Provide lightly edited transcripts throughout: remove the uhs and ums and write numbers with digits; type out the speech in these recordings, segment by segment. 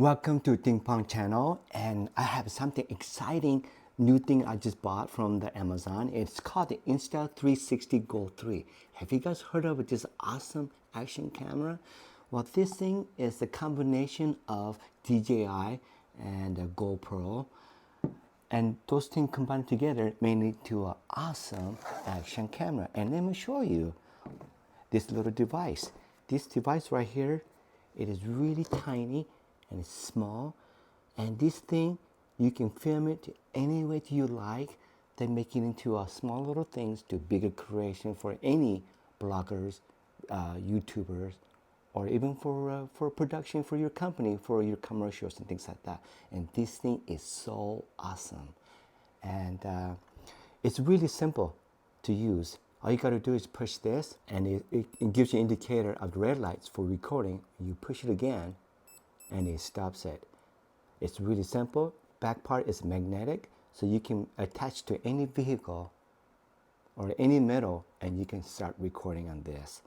Welcome to Ding Pong channel, and I have something exciting new thing I just bought from the Amazon. It's called the INSTA360 GO3. Have you guys heard of this awesome action camera? Well, this thing is a combination of DJI and a GoPro, and those things combined together may lead to an awesome action camera. And let me show you this little device. This device right here, it is really tiny and it's small, and this thing you can film it any way you like. They make it into a small little things to bigger creation for any bloggers, YouTubers, or even for production for your company, for your commercials and things like that. And this thing is so awesome, and it's really simple to use. All you got to do is push this, and it gives you an indicator of the red lights for recording. You push it again and it stops it. It's really simple. Back part is magnetic, so you can attach to any vehicle or any metal and you can start recording on this.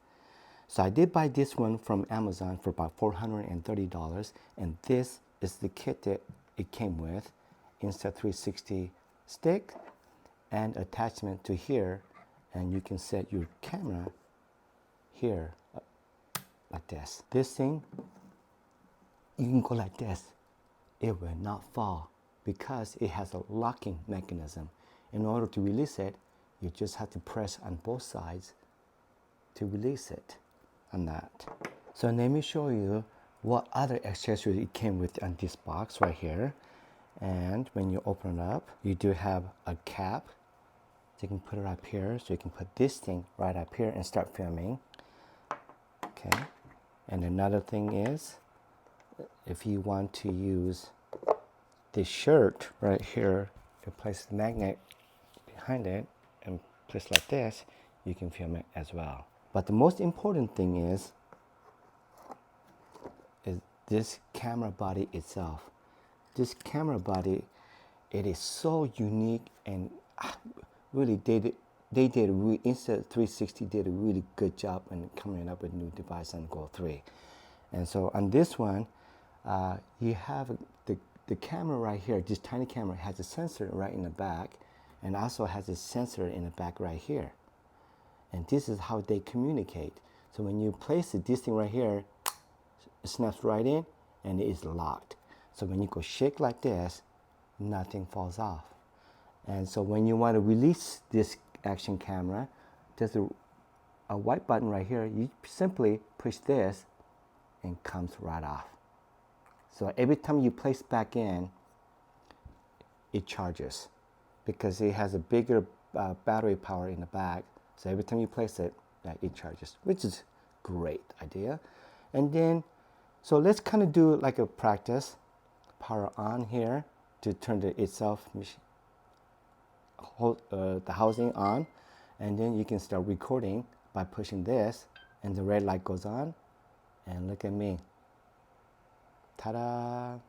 So I did buy this one from Amazon for about $430, and this is the kit that it came with. Insta360 stick and attachment to here, and you can set your camera here like this. This thing, you can go like this. It will not fall because it has a locking mechanism. In order to release it, you just have to press on both sides to release it on that. So let me show you what other accessories it came with on this box right here. And when you open it up, you do have a cap. So you can put it up here, so you can put this thing right up here and start filming. Okay. And another thing is, if you want to use this shirt right here, to place the magnet behind it and place like this, you can film it as well. But the most important thing is this camera body itself. This camera body, it is so unique, and really Insta360 did a really good job in coming up with new device on GO3. And so on this one, you have the camera right here. This tiny camera has a sensor right in the back, and also has a sensor in the back right here. And this is how they communicate. So when you place this thing right here, it snaps right in and it is locked. So when you go shake like this, nothing falls off. And so when you want to release this action camera, there's a white button right here. You simply push this and it comes right off. So every time you place back in, it charges because it has a bigger battery power in the back. So every time you place it, it charges, which is great idea. And then, so let's kind of do like a practice. Power on here to turn the housing on, and then you can start recording by pushing this, and the red light goes on, and look at me. Ta-da!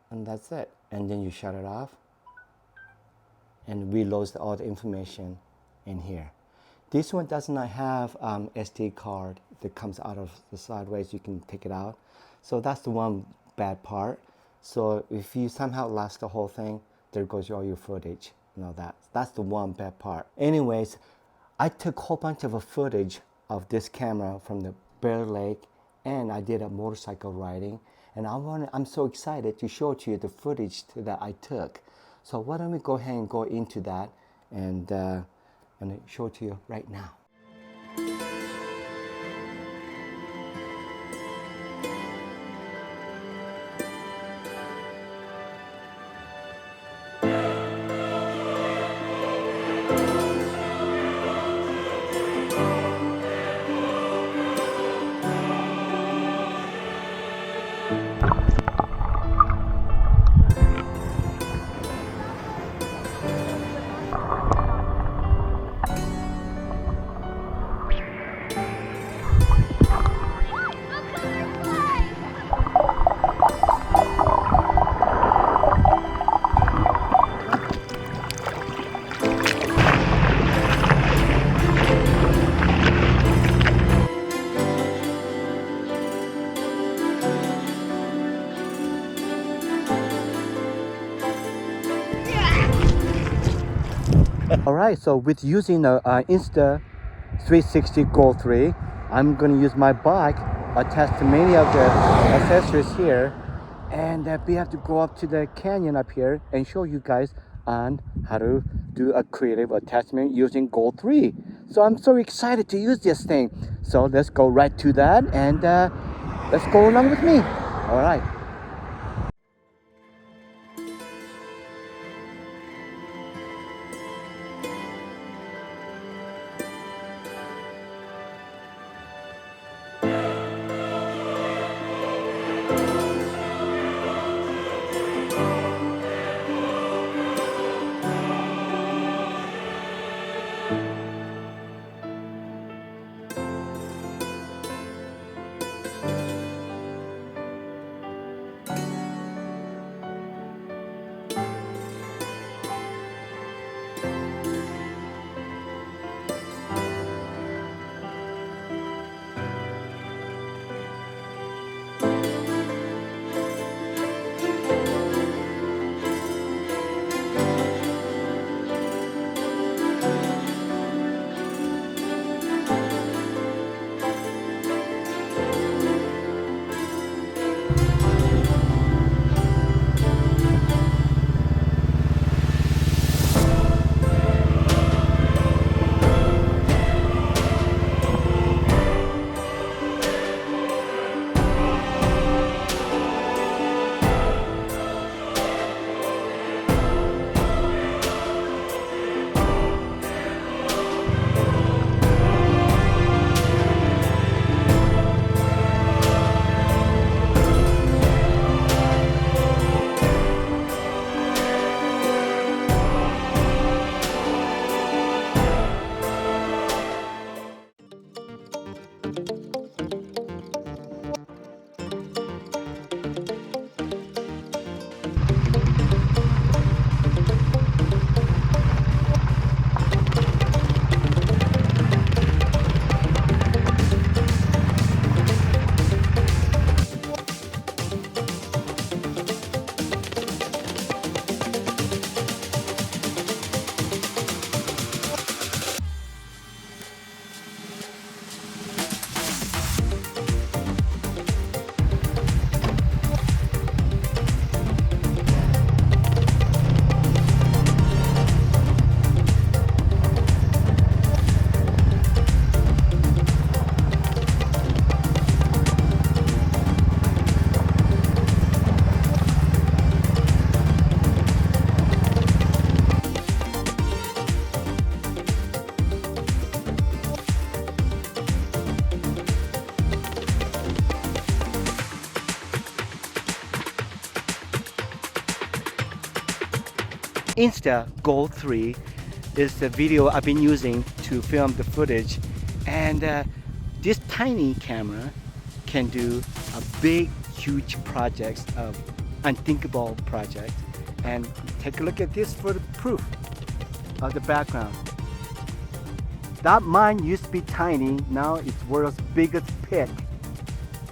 And that's it. And then you shut it off and reloads all the information in here. This one does not have SD card that comes out of the sideways. You can take it out. So that's the one bad part. So if you somehow lost the whole thing, there goes all your footage. You know, that's the one bad part. Anyways, I took a whole bunch of footage of this camera from the Bear Lake, and I did a motorcycle riding, and I'm so excited to show to you the footage that I took. So why don't we go ahead and go into that and show it to you right now. Alright, so with using the Insta360 GO3, I'm going to use my bike, attach to many of the accessories here, and we have to go up to the canyon up here and show you guys on how to do a creative attachment using GO3. So I'm so excited to use this thing. So let's go right to that, and let's go along with me. Alright. Insta GO3 is the video I've been using to film the footage, and this tiny camera can do a big, huge projects of unthinkable projects. And take a look at this for the proof of the background. That mine used to be tiny, now it's world's biggest pit,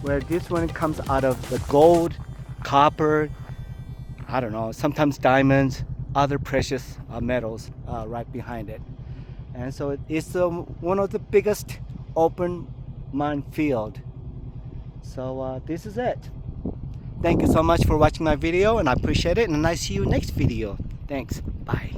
where this one comes out of the gold, copper, I don't know, sometimes diamonds, other precious metals right behind it. And so it's one of the biggest open mine field. So this is it. Thank you so much for watching my video, and I appreciate it, and I see you next video. Thanks. Bye.